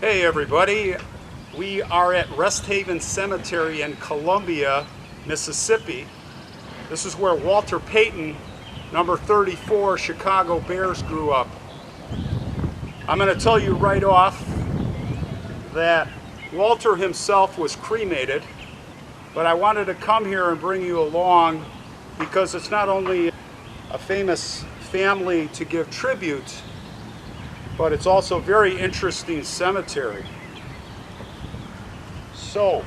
Hey everybody, we are at Rest Haven Cemetery in Columbia, Mississippi. This is where Walter Payton, number 34, Chicago Bears grew up. I'm going to tell you right off that Walter himself was cremated, but I wanted to come here and bring you along because it's not only a famous family to give tribute, but it's also a very interesting cemetery. So,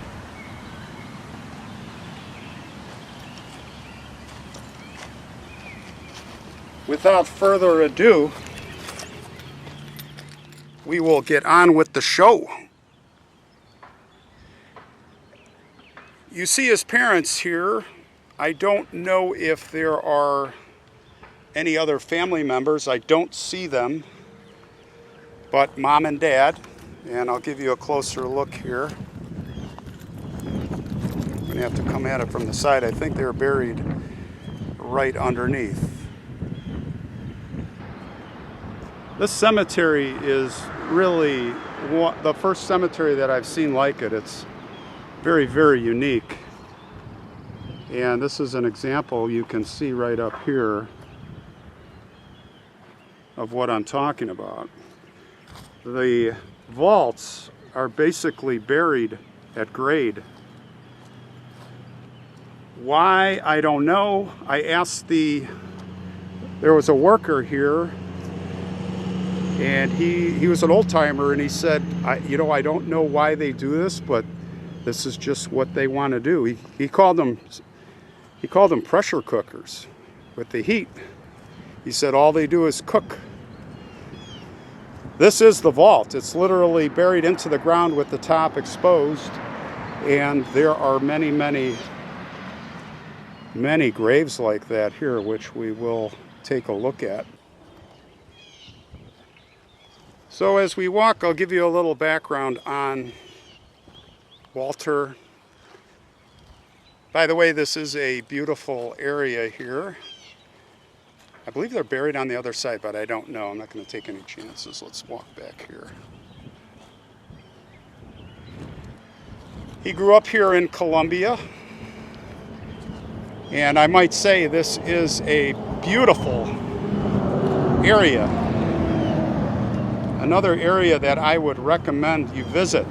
without further ado, we will get on with the show. You see his parents here. I don't know if there are any other family members. I don't see them. But mom and dad, and I'll give you a closer look here. I'm going to have to come at it from the side. I think they're buried right underneath. This cemetery is really the first cemetery that I've seen like it. It's very, very unique. And this is an example you can see right up here of what I'm talking about. The vaults are basically buried at grade. Why? I don't know. I asked there was a worker here, and he was an old timer, and he said, I don't know why they do this, but this is just what they want to do. He called them pressure cookers with the heat. He said all they do is cook. This is the vault. It's literally buried into the ground with the top exposed, and there are many, many, many graves like that here, which we will take a look at. So as we walk, I'll give you a little background on Walter. By the way, this is a beautiful area here. I believe they're buried on the other side, but I don't know. I'm not going to take any chances. Let's walk back here. He grew up here in Columbia, and I might say this is a beautiful area. Another area that I would recommend you visit.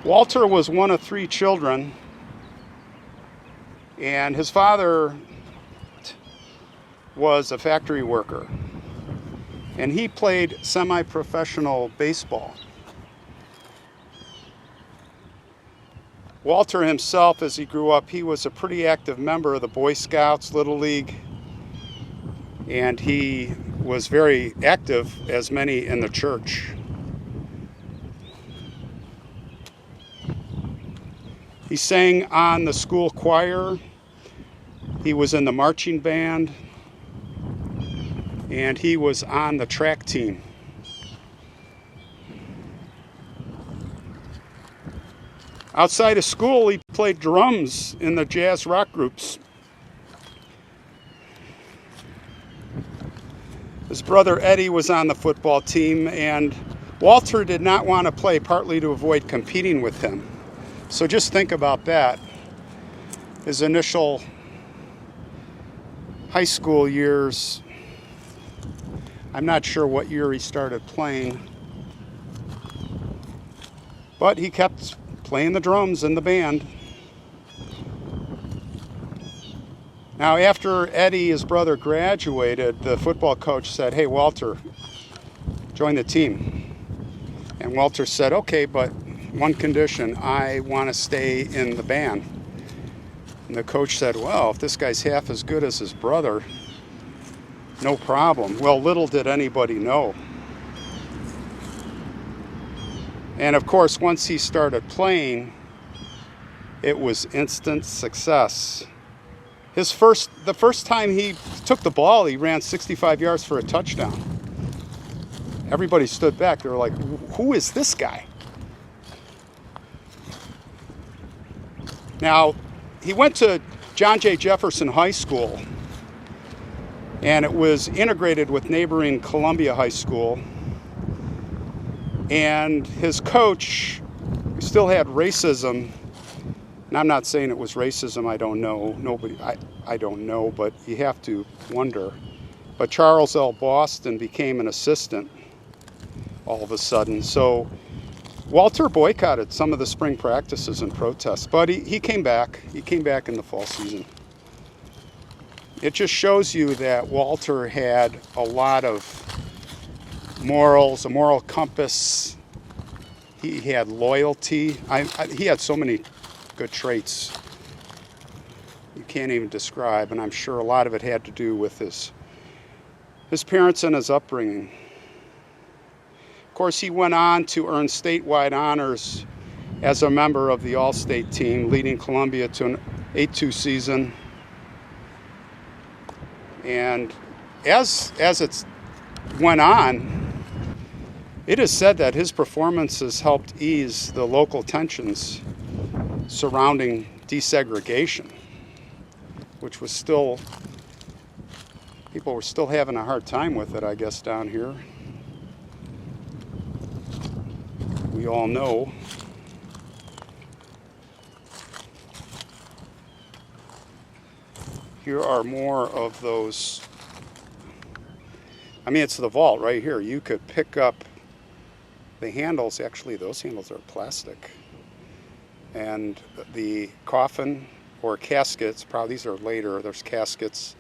Walter was one of 3 children, and his father was a factory worker, and he played semi-professional baseball. Walter himself, as he grew up, he was a pretty active member of the Boy Scouts, Little League, and he was very active, as many in the church. He sang on the school choir, he was in the marching band, and he was on the track team. Outside of school, he played drums in the jazz rock groups. His brother Eddie was on the football team, and Walter did not want to play, partly to avoid competing with him. So just think about that. His initial high school years, I'm not sure what year he started playing, but he kept playing the drums in the band. Now, after Eddie, his brother, graduated, the football coach said, "Hey, Walter, join the team." And Walter said, "Okay, but one condition, I want to stay in the band." And the coach said, "Well, if this guy's half as good as his brother, no problem." Well, little did anybody know. And of course, once he started playing, it was instant success. The first time he took the ball, he ran 65 yards for a touchdown. Everybody stood back. They were like, "Who is this guy?" Now, he went to John J. Jefferson High School, and it was integrated with neighboring Columbia High School. And his coach still had racism. And I'm not saying it was racism, I don't know. I don't know, but you have to wonder. But Charles L. Boston became an assistant all of a sudden. So Walter boycotted some of the spring practices and protests, but he came back. He came back in the fall season. It just shows you that Walter had a lot of morals, a moral compass. He had loyalty. He had so many good traits you can't even describe, and I'm sure a lot of it had to do with his parents and his upbringing. Of course, he went on to earn statewide honors as a member of the All-State team, leading Columbia to an 8-2 season. And as it went on, it is said that his performances helped ease the local tensions surrounding desegregation, which was still, people were still having a hard time with it, I guess, down here. We all know. Here are more of those. I mean, it's the vault right here. You could pick up the handles. Actually, those handles are plastic. And the coffin or caskets, probably these are later, there's caskets,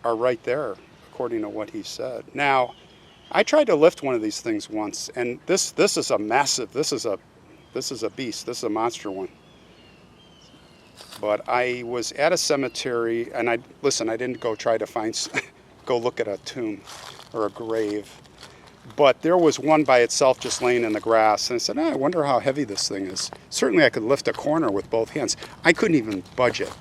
are right there, according to what he said. Now, I tried to lift one of these things once, and this is a massive, this is a beast, this is a monster one. But I was at a cemetery, and I didn't go try to go look at a tomb or a grave. But there was one by itself just laying in the grass. And I said, I wonder how heavy this thing is. Certainly I could lift a corner with both hands. I couldn't even budge it.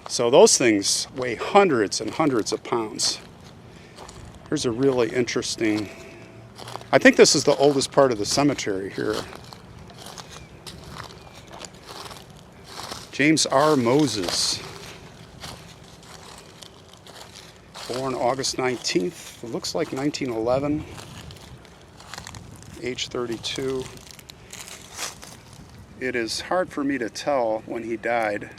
So those things weigh hundreds and hundreds of pounds. Here's a really interesting, I think this is the oldest part of the cemetery here. James R. Moses. Born August 19th, it looks like 1911, age 32. It is hard for me to tell when he died.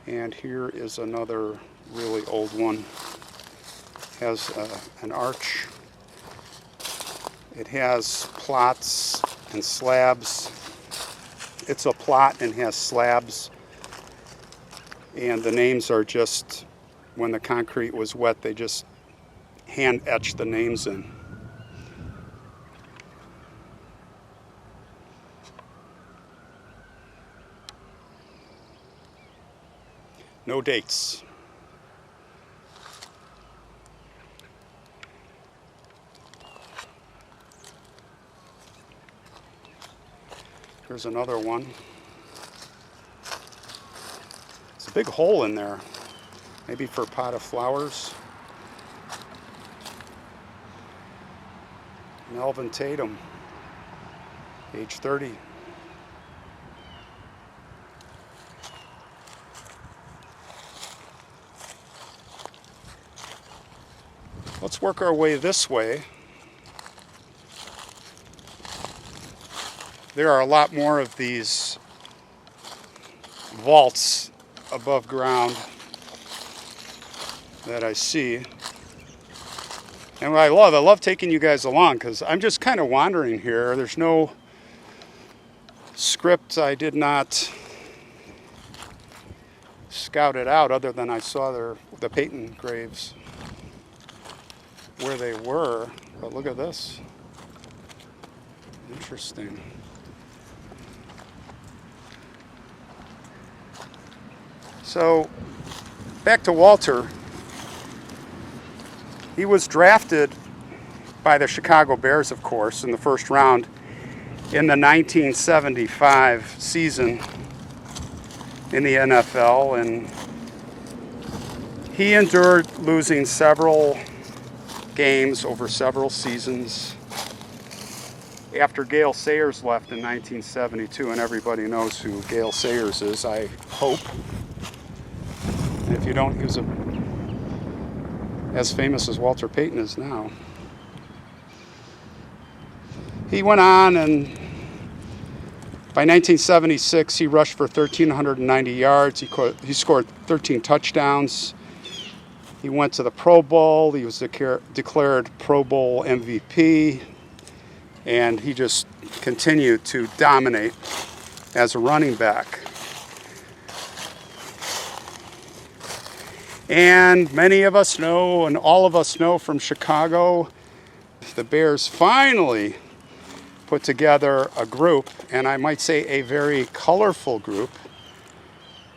And here is another really old one. Has an arch. It has plots and slabs. It's a plot and has slabs, and the names are just, when the concrete was wet, they just hand etched the names in. No dates. Here's another one. It's a big hole in there, maybe for a pot of flowers. Melvin Tatum, age 30. Let's work our way this way. There are a lot more of these vaults above ground that I see. And what I love taking you guys along, because I'm just kind of wandering here. There's no script. I did not scout it out, other than I saw the Payton graves where they were. But look at this. Interesting. So, back to Walter. He was drafted by the Chicago Bears, of course, in the first round in the 1975 season in the NFL, and he endured losing several games over several seasons. after Gale Sayers left in 1972, and everybody knows who Gale Sayers is, I hope. And if you don't, he was as famous as Walter Payton is now. He went on, and by 1976, he rushed for 1,390 yards. He scored 13 touchdowns. He went to the Pro Bowl. He was declared Pro Bowl MVP. And he just continued to dominate as a running back. And many of us know, and all of us know from Chicago, the Bears finally put together a group, and I might say a very colorful group.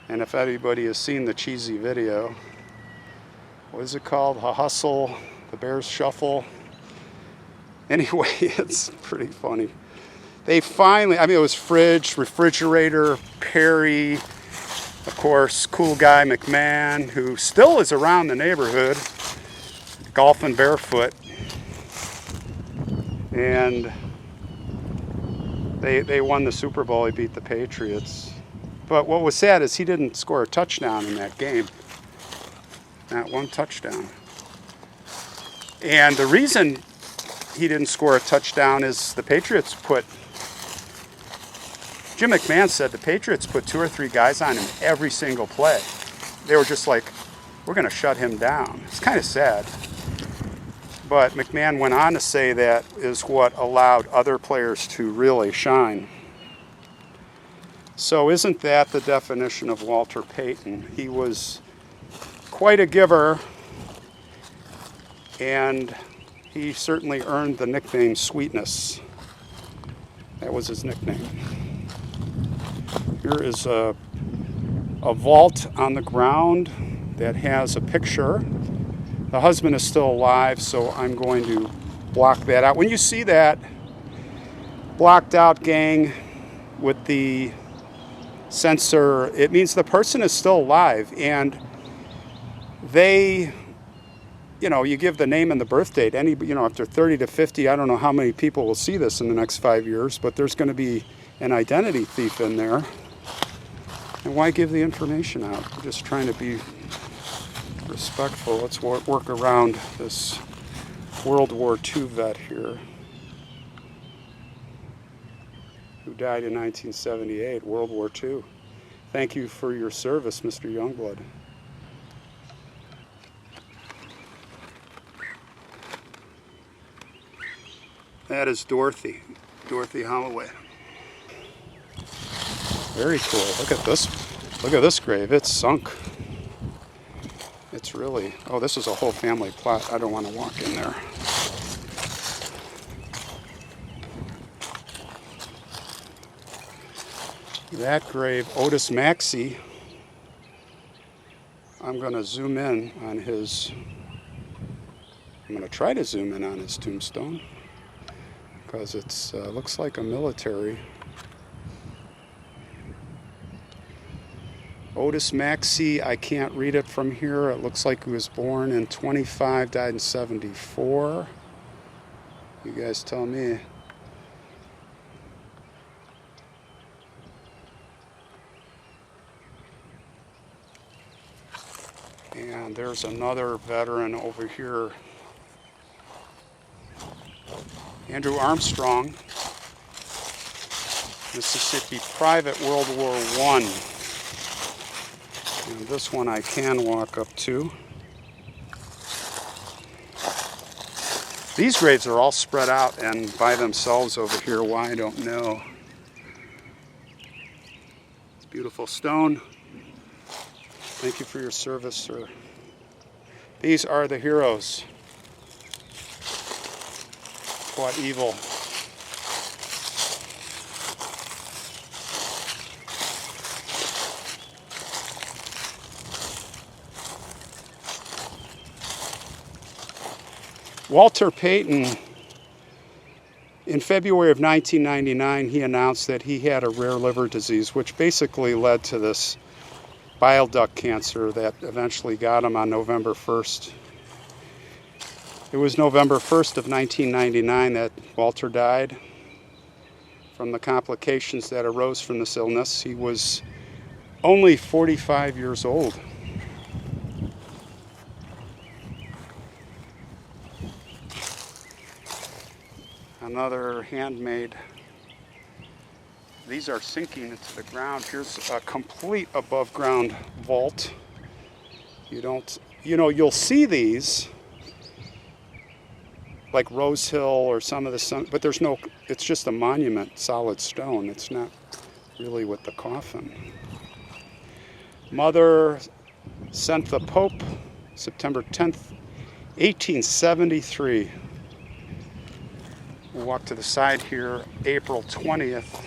And if anybody has seen the cheesy video, what is it called? The Hustle, the Bears Shuffle. Anyway, it's pretty funny. They finally, it was Fridge, Refrigerator, Perry, of course, cool guy McMahon, who still is around the neighborhood, golfing barefoot. And they won the Super Bowl. He beat the Patriots. But what was sad is he didn't score a touchdown in that game. Not one touchdown. And the reason he didn't score a touchdown is the Patriots Jim McMahon said the Patriots put 2 or 3 guys on him every single play. They were just like, we're going to shut him down. It's kind of sad. But McMahon went on to say that is what allowed other players to really shine. So isn't that the definition of Walter Payton? He was quite a giver, and he certainly earned the nickname Sweetness. That was his nickname. Here is a vault on the ground that has a picture. The husband is still alive, so I'm going to block that out. When you see that blocked out, gang, with the sensor, it means the person is still alive, and they, you give the name and the birth date. After 30 to 50, I don't know how many people will see this in the next 5 years, but there's going to be an identity thief in there. And why give the information out? I'm just trying to be respectful. Let's work around this World War II vet here who died in 1978, World War II. Thank you for your service, Mr. Youngblood. That is Dorothy Holloway. Very cool. Look at this. Look at this grave. It's sunk. It's really... Oh, this is a whole family plot. I don't want to walk in there. That grave, Otis Maxey. I'm going to zoom in on his... I'm going to try to zoom in on his tombstone, because it's looks like a military. Otis Maxey, I can't read it from here. It looks like he was born in 25, died in 74. You guys tell me. And there's another veteran over here. Andrew Armstrong, Mississippi Private, World War I. And this one I can walk up to. These graves are all spread out and by themselves over here. Why, I don't know. It's beautiful stone. Thank you for your service, sir. These are the heroes. Fought evil. Walter Payton, in February of 1999, he announced that he had a rare liver disease, which basically led to this bile duct cancer that eventually got him on November 1st. It was November 1st of 1999 that Walter died. from the complications that arose from this illness. He was only 45 years old. Another handmade. These are sinking into the ground. Here's a complete above ground vault. You'll see these like Rose Hill or some of the, but there's no, it's just a monument, solid stone. It's not really with the coffin. Mother sent the Pope, September 10th, 1873. We'll walk to the side here, April 20th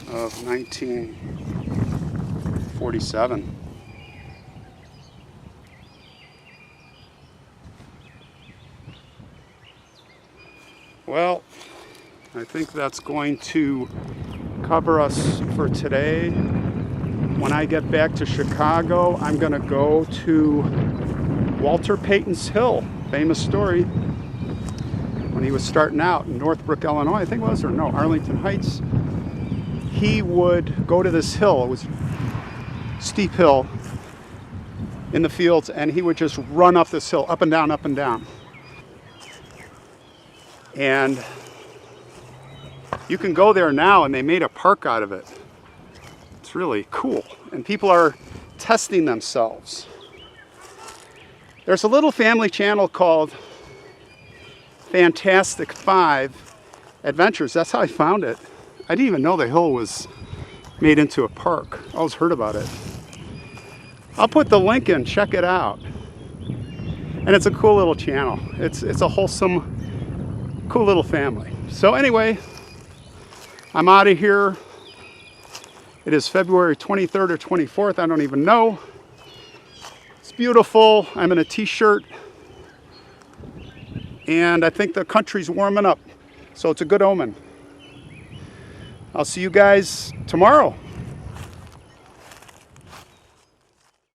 of 1947. Well, I think that's going to cover us for today. When I get back to Chicago, I'm going to go to Walter Payton's Hill, famous story. When he was starting out in Northbrook, Illinois, I think it was, or no, Arlington Heights, he would go to this hill. It was a steep hill in the fields, and he would just run up this hill, up and down, up and down. And you can go there now, and they made a park out of it. It's really cool. And people are testing themselves. There's a little family channel called Fantastic 5 Adventures. That's how I found it. I didn't even know the hill was made into a park. I always heard about it. I'll put the link in, check it out. And it's a cool little channel. It's a wholesome, cool little family. So anyway, I'm out of here. It is February 23rd or 24th, I don't even know. It's beautiful. I'm in a t-shirt. And I think the country's warming up. So it's a good omen. I'll see you guys tomorrow.